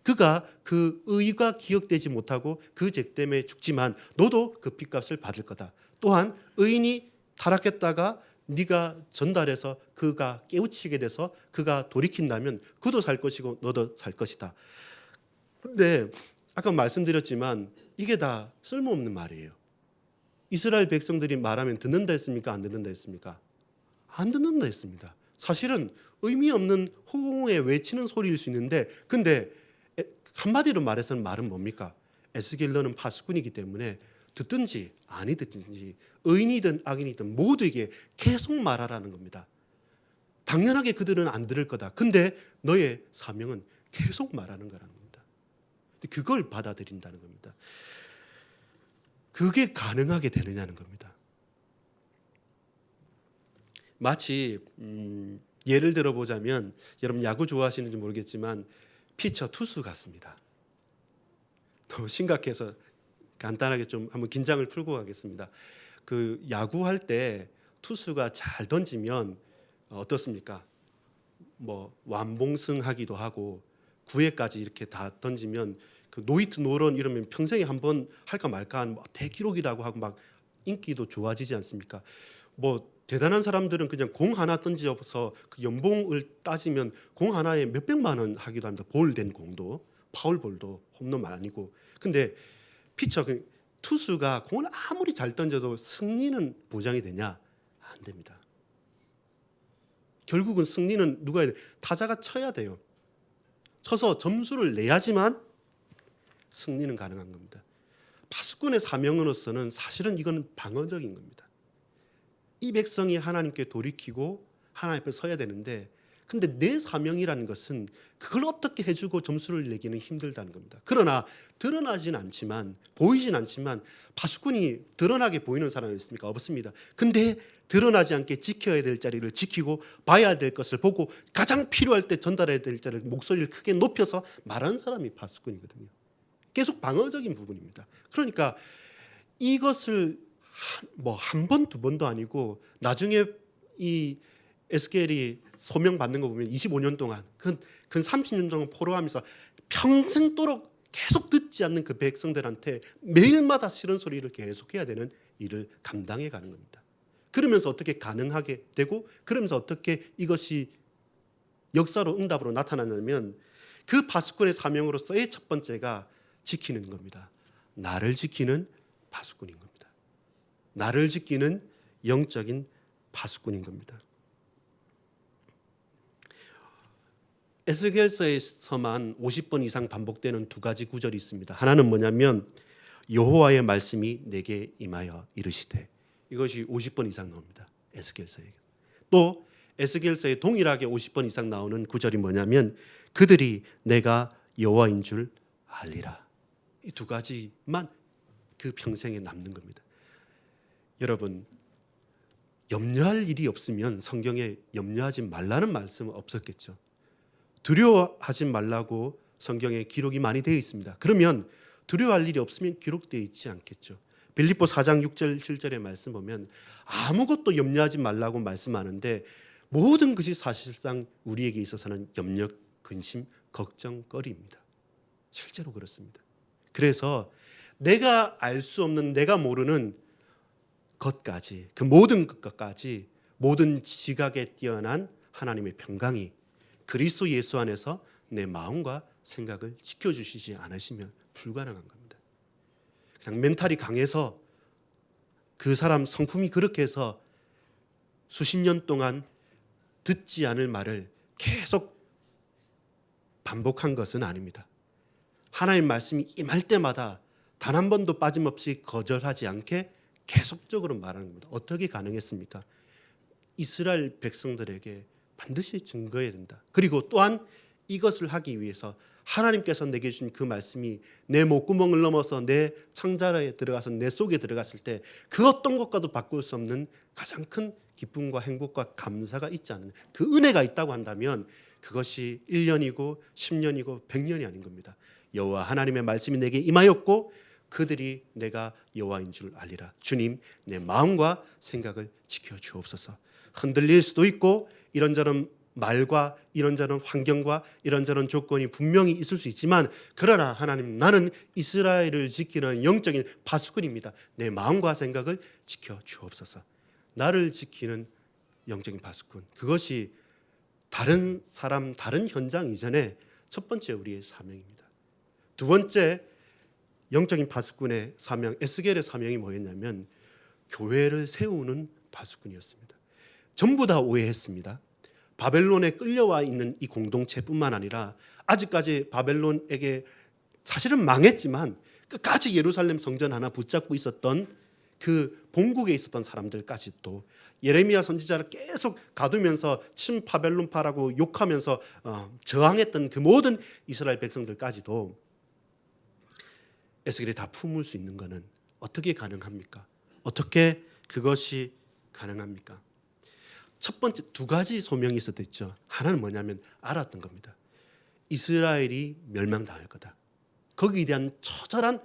그가 그 의가 기억되지 못하고 그 죄 때문에 죽지만 너도 그 핏값을 받을 거다. 또한 의인이 타락했다가 네가 전달해서 그가 깨우치게 돼서 그가 돌이킨다면 그도 살 것이고 너도 살 것이다. 근데 아까 말씀드렸지만 이게 다 쓸모없는 말이에요. 이스라엘 백성들이 말하면 듣는다 했습니까? 안 듣는다 했습니까? 안 듣는다 했습니다. 사실은 의미 없는 허공에 외치는 소리일 수 있는데 근데 한마디로 말해서는 말은 뭡니까? 에스겔 너는 파수꾼이기 때문에 듣든지 아니 듣든지 의인이든 악인이든 모두에게 계속 말하라는 겁니다. 당연하게 그들은 안 들을 거다. 근데 너의 사명은 계속 말하는 거라는 겁니다. 그걸 받아들인다는 겁니다. 그게 가능하게 되느냐는 겁니다. 마치 예를 들어보자면 여러분 야구 좋아하시는지 모르겠지만 피처 투수 같습니다. 너무 심각해서 간단하게 좀 한번 긴장을 풀고 가겠습니다. 그 야구할 때 투수가 잘 던지면 어떻습니까? 뭐 완봉승하기도 하고 9회까지 이렇게 다 던지면 그 노히트 노런 이러면 평생에 한 번 할까 말까 하는 대기록이라고 하고 막 인기도 좋아지지 않습니까? 뭐 대단한 사람들은 그냥 공 하나 던져서 그 연봉을 따지면 공 하나에 몇백만 원 하기도 합니다. 볼된 공도 파울볼도 홈런 아니고. 근데 피처 투수가 공을 아무리 잘 던져도 승리는 보장이 되냐? 안 됩니다. 결국은 승리는 누가 해야 돼? 타자가 쳐야 돼요. 쳐서 점수를 내야지만 승리는 가능한 겁니다. 파수꾼의 사명으로서는 사실은 이건 방어적인 겁니다. 이 백성이 하나님께 돌이키고 하나님 앞에 서야 되는데 근데 내 사명이라는 것은 그걸 어떻게 해주고 점수를 내기는 힘들다는 겁니다. 그러나 드러나진 않지만 보이진 않지만 파수꾼이 드러나게 보이는 사람이 있습니까? 없습니다. 근데 드러나지 않게 지켜야 될 자리를 지키고 봐야 될 것을 보고 가장 필요할 때 전달해야 될 자리를 목소리를 크게 높여서 말하는 사람이 파수꾼이거든요. 계속 방어적인 부분입니다. 그러니까 이것을 뭐 한 번, 두 번도 아니고 나중에 이 에스겔이 소명 받는 거 보면 25년 동안 근 30년 동안 포로하면서 평생도록 계속 듣지 않는 그 백성들한테 매일마다 싫은 소리를 계속해야 되는 일을 감당해 가는 겁니다. 그러면서 어떻게 가능하게 되고 그러면서 어떻게 이것이 역사로 응답으로 나타나냐면 그 파수꾼의 사명으로서의 첫 번째가 지키는 겁니다. 나를 지키는 파수꾼인 겁니다. 나를 지키는 영적인 파수꾼인 겁니다. 에스겔서에서만 50번 이상 반복되는 두 가지 구절이 있습니다. 하나는 뭐냐면 여호와의 말씀이 내게 임하여 이르시되 이것이 50번 이상 나옵니다. 에스겔서에. 또 에스겔서에 동일하게 50번 이상 나오는 구절이 뭐냐면 그들이 내가 여호와인 줄 알리라. 이 두 가지만 그 평생에 남는 겁니다. 여러분 염려할 일이 없으면 성경에 염려하지 말라는 말씀은 없었겠죠. 두려워하지 말라고 성경에 기록이 많이 되어 있습니다. 그러면 두려워할 일이 없으면 기록되어 있지 않겠죠. 빌립보 4장 6절 7절의 말씀 보면 아무것도 염려하지 말라고 말씀하는데 모든 것이 사실상 우리에게 있어서는 염려, 근심, 걱정거리입니다. 실제로 그렇습니다. 그래서 내가 알 수 없는 내가 모르는 것까지 그 모든 것까지 모든 지각에 뛰어난 하나님의 평강이 그리스도 예수 안에서 내 마음과 생각을 지켜주시지 않으시면 불가능한 겁니다. 그냥 멘탈이 강해서 그 사람 성품이 그렇게 해서 수십 년 동안 듣지 않을 말을 계속 반복한 것은 아닙니다. 하나님 말씀이 임할 때마다 단 한 번도 빠짐없이 거절하지 않게 계속적으로 말하는 겁니다. 어떻게 가능했습니까? 이스라엘 백성들에게 반드시 증거해야 된다. 그리고 또한 이것을 하기 위해서 하나님께서 내게 주신 그 말씀이 내 목구멍을 넘어서 내 창자에 들어가서 내 속에 들어갔을 때 그 어떤 것과도 바꿀 수 없는 가장 큰 기쁨과 행복과 감사가 있지 않은 그 은혜가 있다고 한다면 그것이 1년이고 10년이고 100년이 아닌 겁니다. 여호와 하나님의 말씀이 내게 임하였고 그들이 내가 여호와인 줄 알리라. 주님, 내 마음과 생각을 지켜주옵소서. 흔들릴 수도 있고 이런저런 말과 이런저런 환경과 이런저런 조건이 분명히 있을 수 있지만 그러나 하나님, 나는 이스라엘을 지키는 영적인 파수꾼입니다. 내 마음과 생각을 지켜주옵소서. 나를 지키는 영적인 파수꾼, 그것이 다른 사람, 다른 현장 이전에 첫 번째 우리의 사명입니다. 두 번째 영적인 파수꾼의 사명, 에스겔의 사명이 뭐였냐면 교회를 세우는 파수꾼이었습니다. 전부 다 오해했습니다. 바벨론에 끌려와 있는 이 공동체뿐만 아니라 아직까지 바벨론에게 사실은 망했지만 끝까지 예루살렘 성전 하나 붙잡고 있었던 그 본국에 있었던 사람들까지도 예레미야 선지자를 계속 가두면서 친바벨론파라고 욕하면서 저항했던 그 모든 이스라엘 백성들까지도 에스겔이 다 품을 수 있는 것은 어떻게 가능합니까? 어떻게 그것이 가능합니까? 첫 번째 두 가지 소명이 있었죠. 하나는 뭐냐면 알았던 겁니다. 이스라엘이 멸망당할 거다. 거기에 대한 처절한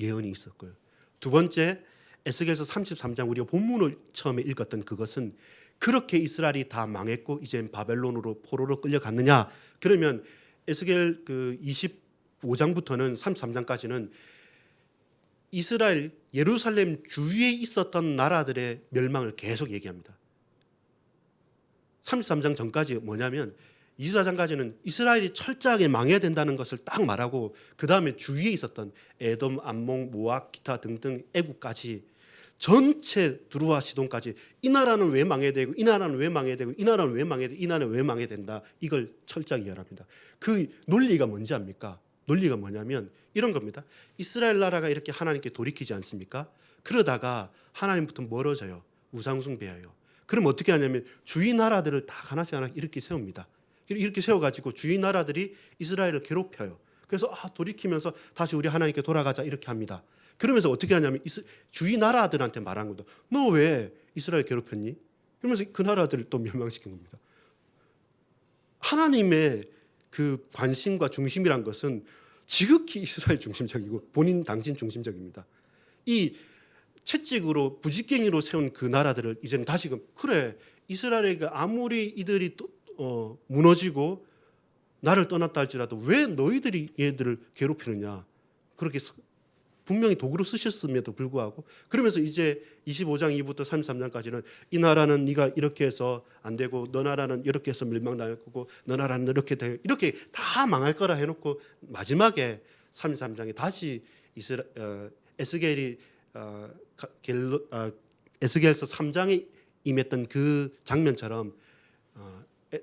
예언이 있었고요. 두 번째 에스겔서 33장 우리가 본문을 처음에 읽었던 그것은 그렇게 이스라엘이 다 망했고 이제 바벨론으로 포로로 끌려갔느냐? 그러면 에스겔 그 25장부터는 33장까지는 이스라엘 예루살렘 주위에 있었던 나라들의 멸망을 계속 얘기합니다. 33장 전까지 뭐냐면 24장까지는 이스라엘이 철저하게 망해야 된다는 것을 딱 말하고 그 다음에 주위에 있었던 에돔, 암몬, 모압, 기타 등등 애국까지 전체 두루와 시돈까지 이 나라는 왜 망해야 되고 이 나라는 왜 망해야 되고 이 나라는 왜 망해야 되고 이 나라는 왜 망해야 된다. 이걸 철저하게 이야기합니다. 그 논리가 뭔지 압니까? 논리가 뭐냐면 이런 겁니다. 이스라엘 나라가 이렇게 하나님께 돌이키지 않습니까? 그러다가 하나님부터 멀어져요. 우상숭배해요. 그럼 어떻게 하냐면 주위 나라들을 다 하나씩 하나씩 이렇게 세웁니다. 이렇게 세워가지고 주위 나라들이 이스라엘을 괴롭혀요. 그래서 돌이키면서 다시 우리 하나님께 돌아가자 이렇게 합니다. 그러면서 어떻게 하냐면 주위 나라들한테 말한 겁니다. 너 왜 이스라엘 괴롭혔니? 그러면서 그 나라들을 또 멸망시킨 겁니다. 하나님의 그 관심과 중심이란 것은 지극히 이스라엘 중심적이고 본인 당신 중심적입니다. 이 채찍으로 부직갱이로 세운 그 나라들을 이제는 다시금 그래 이스라엘에게 아무리 이들이 무너지고 나를 떠났다 할지라도 왜 너희들이 얘들을 괴롭히느냐 그렇게 분명히 도구로 쓰셨음에도 불구하고 그러면서 이제 25장 2부터 33장까지는 이 나라는 네가 이렇게 해서 안 되고 너 나라는 이렇게 해서 멸망당할 거고 너 나라는 이렇게 다 망할 거라 해놓고 마지막에 33장에 다시 에스겔이 에스겔서 3장에 임했던 그 장면처럼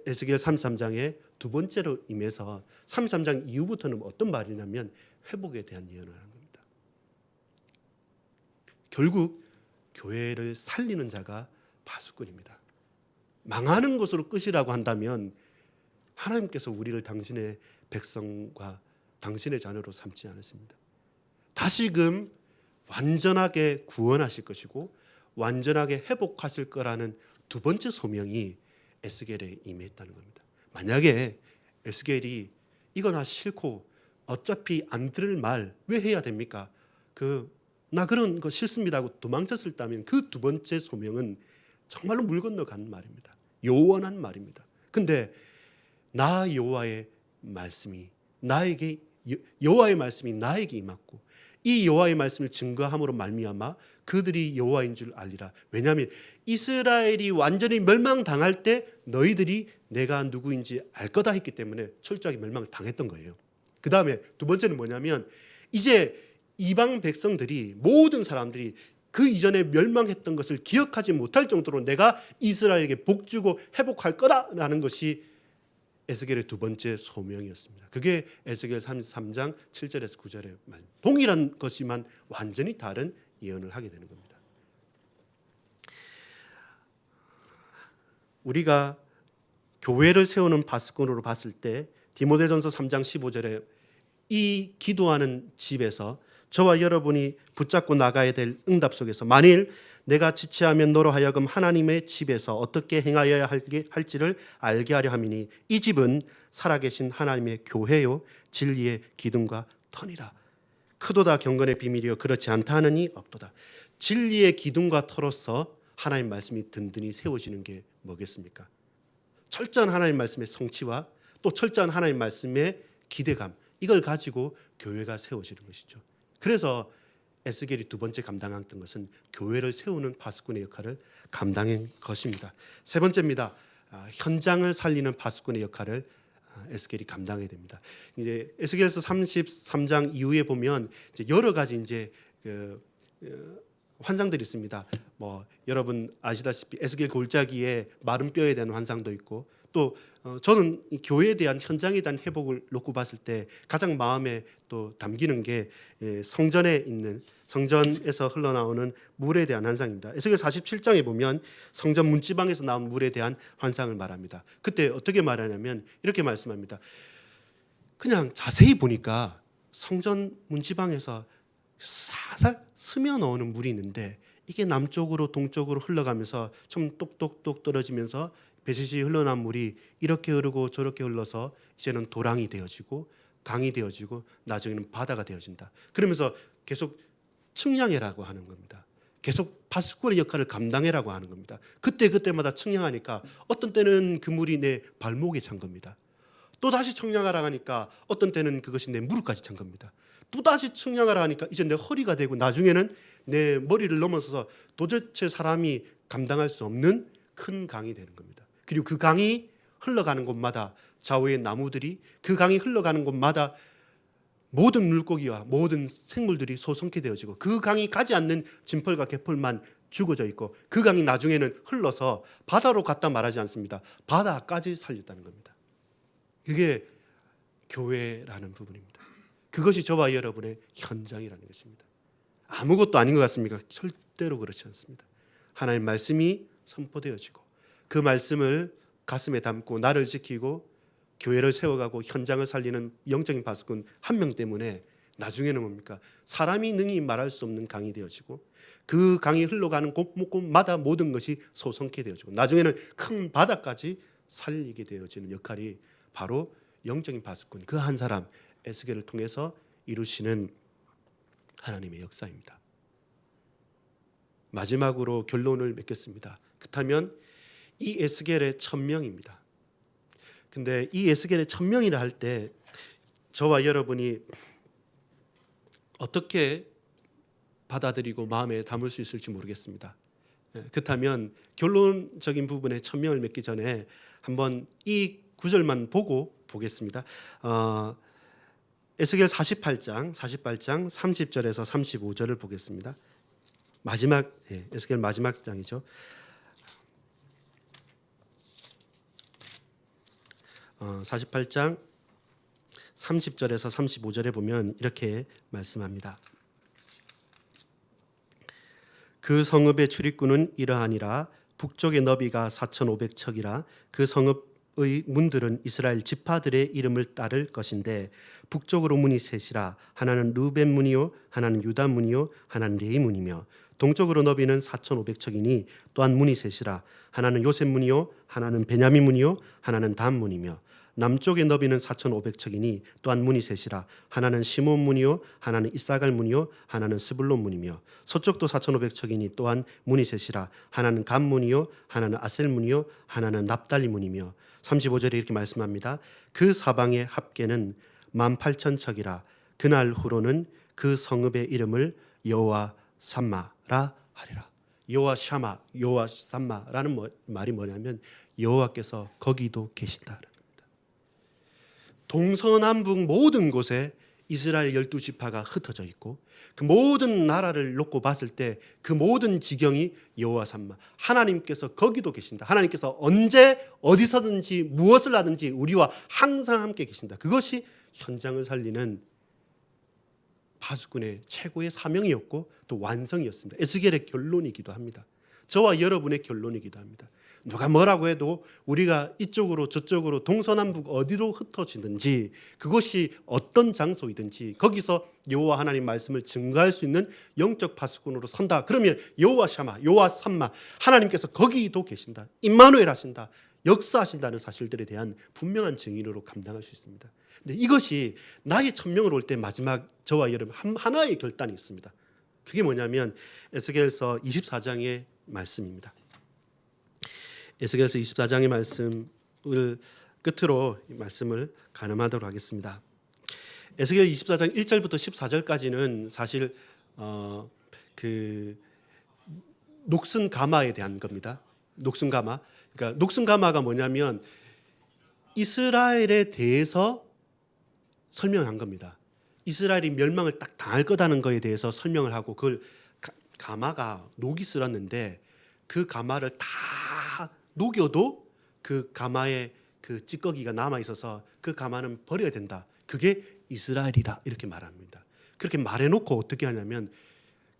에스겔 33장에 두 번째로 임해서 33장 이후부터는 어떤 말이냐면 회복에 대한 예언을 하는 겁니다. 결국 교회를 살리는 자가 파수꾼입니다. 망하는 것으로 끝이라고 한다면 하나님께서 우리를 당신의 백성과 당신의 자녀로 삼지 않으십니다. 다시금 완전하게 구원하실 것이고 완전하게 회복하실 거라는 두 번째 소명이 에스겔에 임했다는 겁니다. 만약에 에스겔이 이거 나 싫고 어차피 안 들을 말 왜 해야 됩니까? 나 그런 거 싫습니다 하고 도망쳤을다면 그 두 번째 소명은 정말로 물 건너간 말입니다. 요원한 말입니다. 근데 나 여호와의 말씀이 나에게 임했고 이 여호와의 말씀을 증거함으로 말미암아 그들이 여호와인 줄 알리라. 왜냐하면 이스라엘이 완전히 멸망당할 때 너희들이 내가 누구인지 알 거다 했기 때문에 철저하게 멸망을 당했던 거예요. 그 다음에 두 번째는 뭐냐면 이제 이방 백성들이 모든 사람들이 그 이전에 멸망했던 것을 기억하지 못할 정도로 내가 이스라엘에게 복주고 회복할 거다라는 것이 에스겔의 두 번째 소명이었습니다. 그게 에스겔 33장 7절에서 9절의 말. 동일한 것이만 완전히 다른 예언을 하게 되는 겁니다. 우리가 교회를 세우는 파수꾼으로 봤을 때 디모데전서 3장 15절에 이 기도하는 집에서 저와 여러분이 붙잡고 나가야 될 응답 속에서 만일 내가 지체하면 너로 하여금 하나님의 집에서 어떻게 행하여야 할지를 알게 하려 함이니 이 집은 살아계신 하나님의 교회요 진리의 기둥과 터니라. 크도다 경건의 비밀이요 그렇지 않다 하느니 없도다. 진리의 기둥과 터로서 하나님 말씀이 든든히 세워지는 게 뭐겠습니까? 철저한 하나님 말씀의 성취와 또 철저한 하나님 말씀의 기대감, 이걸 가지고 교회가 세워지는 것이죠. 그래서 에스겔이 두 번째 감당했던 것은 교회를 세우는 파수꾼의 역할을 감당한 것입니다. 세 번째입니다. 현장을 살리는 파수꾼의 역할을 에스겔이 감당해야 됩니다. 이제 에스겔서 33장 이후에 보면 이제 여러 가지 이제 환상들이 있습니다. 뭐 여러분 아시다시피 에스겔 골짜기에 마른 뼈에 대한 환상도 있고 또 저는 이 교회에 대한 현장에 대한 회복을 놓고 봤을 때 가장 마음에 또 담기는 게 성전에 있는 성전에서 흘러나오는 물에 대한 환상입니다. 에스겔 47장에 보면 성전 문지방에서 나온 물에 대한 환상을 말합니다. 그때 어떻게 말하냐면 이렇게 말씀합니다. 그냥 자세히 보니까 성전 문지방에서 살살 스며 나오는 물이 있는데 이게 남쪽으로 동쪽으로 흘러가면서 좀 똑똑똑 떨어지면서 배시시 흘러난 물이 이렇게 흐르고 저렇게 흘러서 이제는 도랑이 되어지고 강이 되어지고 나중에는 바다가 되어진다. 그러면서 계속 측량해라고 하는 겁니다. 계속 파수꾼의 역할을 감당해라고 하는 겁니다. 그때마다 측량하니까 어떤 때는 그 물이 내 발목에 찬 겁니다. 또 다시 측량하라 하니까 어떤 때는 그것이 내 무릎까지 찬 겁니다. 또 다시 측량하라 하니까 이제 내 허리가 되고 나중에는 내 머리를 넘어서서 도대체 사람이 감당할 수 없는 큰 강이 되는 겁니다. 그리고 그 강이 흘러가는 곳마다 좌우의 나무들이 그 강이 흘러가는 곳마다 모든 물고기와 모든 생물들이 소성케 되어지고 그 강이 가지 않는 진펄과 개펄만 죽어져 있고 그 강이 나중에는 흘러서 바다로 갔다 말하지 않습니다. 바다까지 살렸다는 겁니다. 그게 교회라는 부분입니다. 그것이 저와 여러분의 현장이라는 것입니다. 아무것도 아닌 것 같습니까? 절대로 그렇지 않습니다. 하나님의 말씀이 선포되어지고 그 말씀을 가슴에 담고 나를 지키고 교회를 세워가고 현장을 살리는 영적인 파수꾼 한 명 때문에 나중에는 뭡니까? 사람이 능히 말할 수 없는 강이 되어지고 그 강이 흘러가는 곳마다 모든 것이 소성케 되어지고 나중에는 큰 바다까지 살리게 되어지는 역할이 바로 영적인 파수꾼 그 한 사람 에스겔을 통해서 이루시는 하나님의 역사입니다. 마지막으로 결론을 맺겠습니다. 그렇다면 이 에스겔의 천명입니다. 근데 이 에스겔의 천명이라 할 때 저와 여러분이 어떻게 받아들이고 마음에 담을 수 있을지 모르겠습니다. 그렇다면 결론적인 부분에 천명을 맺기 전에 한번 이 구절만 보고 보겠습니다. 에스겔 48장 30절에서 35절을 보겠습니다. 마지막 에스겔 마지막 장이죠. 48장 30절에서 35절에 보면 이렇게 말씀합니다. 그 성읍의 출입구는 이러하니라. 북쪽의 너비가 4,500척이라. 그 성읍의 문들은 이스라엘 지파들의 이름을 따를 것인데 북쪽으로 문이 셋이라. 하나는 르벤 문이요 하나는 유다 문이요 하나는 레위 문이며 동쪽으로 너비는 4,500척이니 또한 문이 셋이라. 하나는 요셉 문이요 하나는 베냐민 문이요 하나는 단 문이며 남쪽의 너비는 4,500척이니 또한 문이 셋이라. 하나는 시몬 문이요 하나는 이사갈 문이요 하나는 스불론 문이며 서쪽도 4,500척이니 또한 문이 셋이라. 하나는 간 문이요 하나는 아셀 문이요 하나는 납달리 문이며 35절에 이렇게 말씀합니다. 그 사방의 합계는 18,000척이라. 그날 후로는 그 성읍의 이름을 여호와 삼마 하리라. 여호와 샤마, 여호와 삼마라는 말이 뭐냐면 여호와께서 거기도 계신다는 겁니다. 동서남북 모든 곳에 이스라엘 12지파가 흩어져 있고 그 모든 나라를 놓고 봤을 때 그 모든 지경이 여호와 삼마, 하나님께서 거기도 계신다. 하나님께서 언제 어디서든지 무엇을 하든지 우리와 항상 함께 계신다. 그것이 현장을 살리는 파수꾼의 최고의 사명이었고 또 완성이었습니다. 에스겔의 결론이기도 합니다. 저와 여러분의 결론이기도 합니다. 누가 뭐라고 해도 우리가 이쪽으로 저쪽으로 동서남북 어디로 흩어지든지 그것이 어떤 장소이든지 거기서 여호와 하나님 말씀을 증거할 수 있는 영적 파수꾼으로 선다. 그러면 여호와 샤마, 여호와 삼마, 하나님께서 거기도 계신다. 임마누엘 하신다. 역사하신다는 사실들에 대한 분명한 증인으로 감당할 수 있습니다. 근데 이것이 나의 천명을 올 때 마지막 저와 여러분 하나의 결단이 있습니다. 그게 뭐냐면 에스겔서 24장의 말씀입니다. 에스겔서 24장의 말씀을 끝으로 이 말씀을 가늠하도록 하겠습니다. 에스겔 24장 1절부터 14절까지는 사실 그 녹슨 가마에 대한 겁니다. 녹슨 가마. 그러니까 녹슨 가마가 뭐냐면 이스라엘에 대해서 설명을 한 겁니다. 이스라엘이 멸망을 딱 당할 거다는 거에 대해서 설명을 하고 그걸 가마가 녹이 슬었는데 그 가마를 다 녹여도 그 가마에 그 찌꺼기가 남아 있어서 그 가마는 버려야 된다. 그게 이스라엘이다 이렇게 말합니다. 그렇게 말해놓고 어떻게 하냐면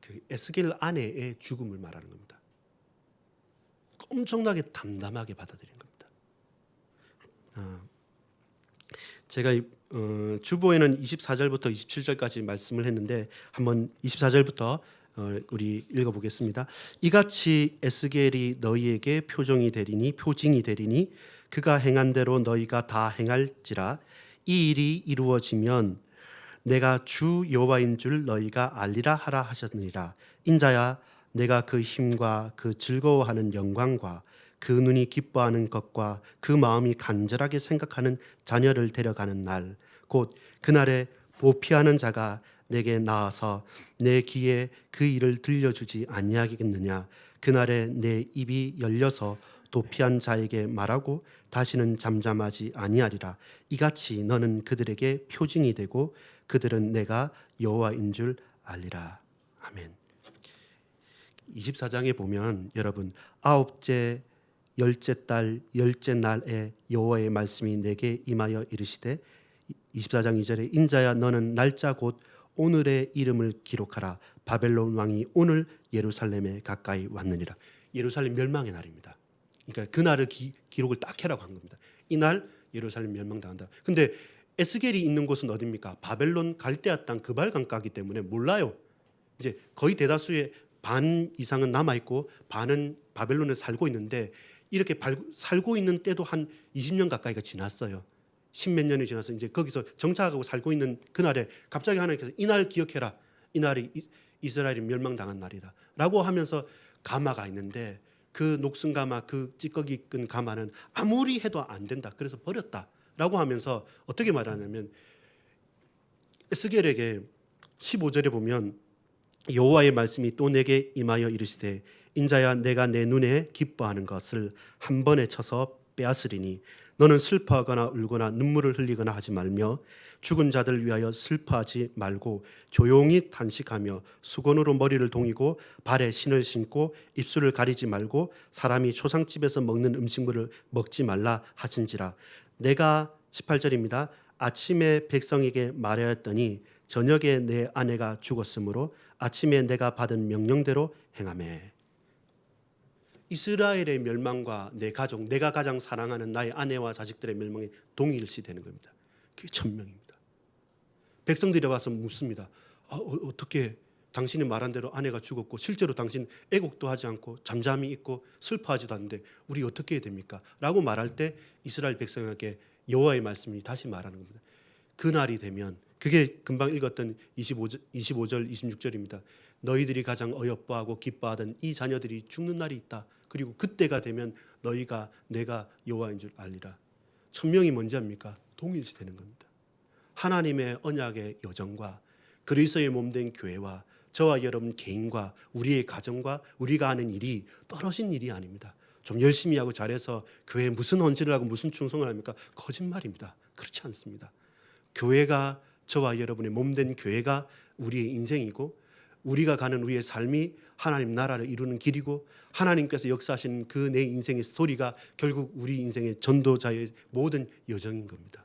그 에스겔 아내의 죽음을 말하는 겁니다. 엄청나게 담담하게 받아들인 겁니다. 제가 주보에는 24절부터 27절까지 말씀을 했는데 한번 24절부터 우리 읽어보겠습니다. 이같이 에스겔이 너희에게 표징이 되리니 그가 행한 대로 너희가 다 행할지라. 이 일이 이루어지면 내가 주 여호와인 줄 너희가 알리라 하라 하셨느니라. 인자야, 내가 그 힘과 그 즐거워하는 영광과 그 눈이 기뻐하는 것과 그 마음이 간절하게 생각하는 자녀를 데려가는 날, 곧 그날에 보피하는 자가 내게 나와서 내 귀에 그 일을 들려주지 아니하겠느냐. 그날에 내 입이 열려서 도피한 자에게 말하고 다시는 잠잠하지 아니하리라. 이같이 너는 그들에게 표징이 되고 그들은 내가 여호와인 줄 알리라. 아멘. 24장에 보면 여러분 아홉째 열째 달 열째 날에 여호와의 말씀이 내게 임하여 이르시되 24장 2절에 인자야 너는 날짜 곧 오늘의 이름을 기록하라. 바벨론 왕이 오늘 예루살렘에 가까이 왔느니라. 예루살렘 멸망의 날입니다. 그러니까 그날을 기록을 딱 해라고 한 겁니다. 이날 예루살렘 멸망당한다. 근데 에스겔이 있는 곳은 어디입니까? 바벨론 갈대아 땅 그발강가기 때문에 몰라요. 이제 거의 대다수의 반 이상은 남아 있고 반은 바벨론에 살고 있는데 이렇게 살고 있는 때도 한 20년 가까이가 지났어요. 10몇 년이 지나서 이제 거기서 정착하고 살고 있는 그날에 갑자기 하나님께서 이날 기억해라. 이날이 이스라엘이 멸망당한 날이다. 라고 하면서 가마가 있는데 그 녹슨 가마, 그 찌꺼기 끈 가마는 아무리 해도 안 된다. 그래서 버렸다. 라고 하면서 어떻게 말하냐면 에스겔에게 15절에 보면 여호와의 말씀이 또 내게 임하여 이르시되 인자야 내가 내 눈에 기뻐하는 것을 한 번에 쳐서 빼앗으리니 너는 슬퍼하거나 울거나 눈물을 흘리거나 하지 말며 죽은 자들 위하여 슬퍼하지 말고 조용히 탄식하며 수건으로 머리를 동이고 발에 신을 신고 입술을 가리지 말고 사람이 초상집에서 먹는 음식물을 먹지 말라 하신지라. 내가 18절입니다. 아침에 백성에게 말하였더니 저녁에 내 아내가 죽었으므로 아침에 내가 받은 명령대로 행하매. 이스라엘의 멸망과 내 가족, 내가 가장 사랑하는 나의 아내와 자식들의 멸망이 동일시 되는 겁니다. 그게 천명입니다. 백성들이 와서 묻습니다. 어떻게 당신이 말한 대로 아내가 죽었고 실제로 당신 애곡도 하지 않고 잠잠히 있고 슬퍼하지도 않는데 우리 어떻게 해야 됩니까? 라고 말할 때 이스라엘 백성에게 여호와의 말씀이 다시 말하는 겁니다. 그날이 되면 그게 금방 읽었던 25절 26절입니다. 너희들이 가장 어여뻐하고 기뻐하던 이 자녀들이 죽는 날이 있다. 그리고 그때가 되면 너희가 내가 여호와인 줄 알리라. 천명이 뭔지 압니까? 동일시되는 겁니다. 하나님의 언약의 여정과 그리스도의 몸된 교회와 저와 여러분 개인과 우리의 가정과 우리가 하는 일이 떨어진 일이 아닙니다. 좀 열심히 하고 잘해서 교회에 무슨 헌신을 하고 무슨 충성을 합니까? 거짓말입니다. 그렇지 않습니다. 교회가, 저와 여러분의 몸된 교회가 우리의 인생이고, 우리가 가는 우리의 삶이 하나님 나라를 이루는 길이고, 하나님께서 역사하신 그 내 인생의 스토리가 결국 우리 인생의 전도자의 모든 여정인 겁니다.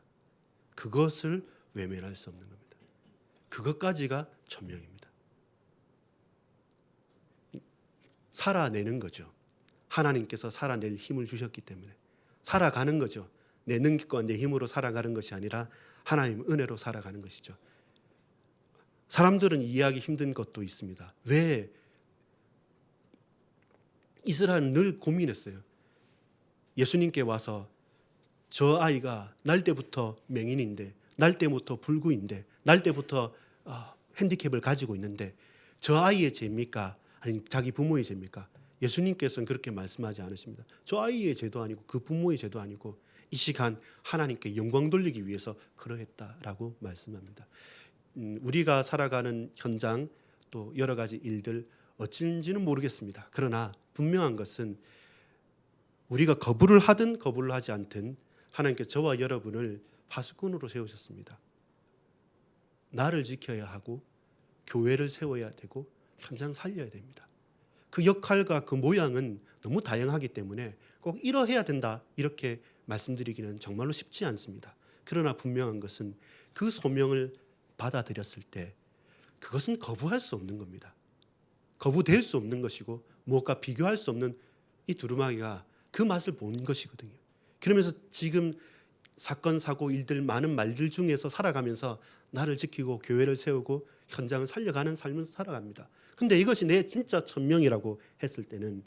그것을 외면할 수 없는 겁니다. 그것까지가 천명입니다. 살아내는 거죠. 하나님께서 살아낼 힘을 주셨기 때문에 살아가는 거죠. 내 능력과 내 힘으로 살아가는 것이 아니라 하나님 은혜로 살아가는 것이죠. 사람들은 이해하기 힘든 것도 있습니다. 왜 이스라엘은 늘 고민했어요. 예수님께 와서 저 아이가 날 때부터 맹인인데, 날 때부터 불구인데, 날 때부터 핸디캡을 가지고 있는데 저 아이의 죄입니까? 아니 자기 부모의 죄입니까? 예수님께서는 그렇게 말씀하지 않으십니다. 저 아이의 죄도 아니고 그 부모의 죄도 아니고 이 시간 하나님께 영광 돌리기 위해서 그러했다라고 말씀합니다. 우리가 살아가는 현장 또 여러 가지 일들 어찌인지는 모르겠습니다. 그러나 분명한 것은 우리가 거부를 하든 거부를 하지 않든 하나님께 저와 여러분을 파수꾼으로 세우셨습니다. 나를 지켜야 하고 교회를 세워야 되고 현장 살려야 됩니다. 그 역할과 그 모양은 너무 다양하기 때문에 꼭 이러해야 된다 이렇게 말씀드리기는 정말로 쉽지 않습니다. 그러나 분명한 것은 그 소명을 받아들였을 때 그것은 거부할 수 없는 겁니다. 거부될 수 없는 것이고 무엇과 비교할 수 없는 이 두루마기가 그 맛을 본 것이거든요. 그러면서 지금 사건, 사고, 일들, 많은 말들 중에서 살아가면서 나를 지키고 교회를 세우고 현장을 살려가는 삶을 살아갑니다. 근데 이것이 내 진짜 천명이라고 했을 때는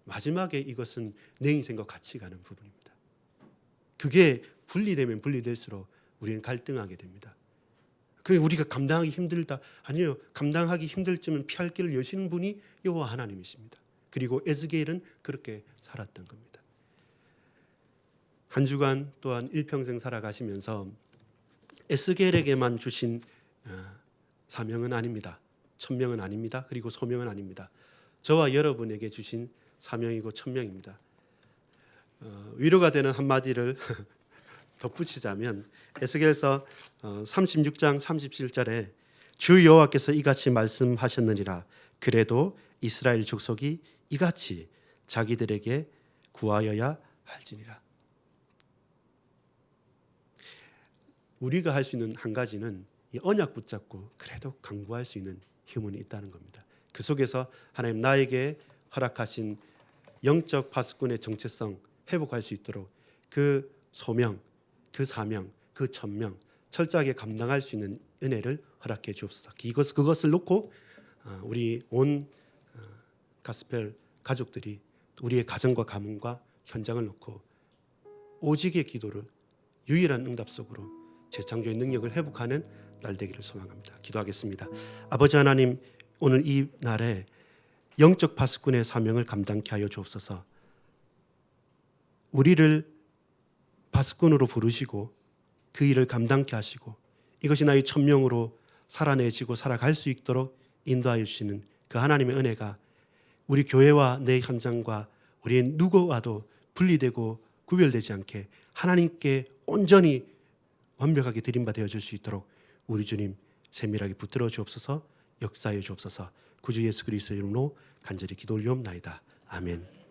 마지막에 이것은 내 인생과 같이 가는 부분입니다. 그게 분리되면 분리될수록 우리는 갈등하게 됩니다. 그게 우리가 감당하기 힘들다. 아니요. 감당하기 힘들지만 피할 길을 여시는 분이 여호와 하나님이십니다. 그리고 에스겔은 그렇게 살았던 겁니다. 한 주간 또한 일평생 살아가시면서 에스겔에게만 주신 사명은 아닙니다. 천명은 아닙니다. 그리고 소명은 아닙니다. 저와 여러분에게 주신 사명이고 천명입니다. 위로가 되는 한마디를 덧붙이자면 에스겔서 36장 37절에 주 여호와께서 이같이 말씀하셨느니라. 그래도 이스라엘 족속이 이같이 자기들에게 구하여야 할지니라. 우리가 할 수 있는 한 가지는 이 언약 붙잡고 그래도 강구할 수 있는 힘은 있다는 겁니다. 그 속에서 하나님 나에게 허락하신 영적 파수꾼의 정체성 회복할 수 있도록 그 소명, 그 사명, 그 천명 철저하게 감당할 수 있는 은혜를 허락해 주옵소서. 그것을 놓고 우리 온 가스펠 가족들이 우리의 가정과 가문과 현장을 놓고 오직의 기도를 유일한 응답 속으로 재창조의 능력을 회복하는 날 되기를 소망합니다. 기도하겠습니다. 아버지 하나님, 오늘 이 날에 영적 파수꾼의 사명을 감당케 하여 주옵소서. 우리를 파수꾼으로 부르시고 그 일을 감당케 하시고 이것이 나의 천명으로 살아내지고 살아갈 수 있도록 인도하여 주시는 그 하나님의 은혜가 우리 교회와 내 현장과 우리의 누구와도 분리되고 구별되지 않게 하나님께 온전히 완벽하게 드림받아 줄 수 있도록 우리 주님 세밀하게 붙들어 주옵소서. 역사해 주옵소서. 구주 예수 그리스도의 이름으로 간절히 기도 올리옵나이다. 아멘.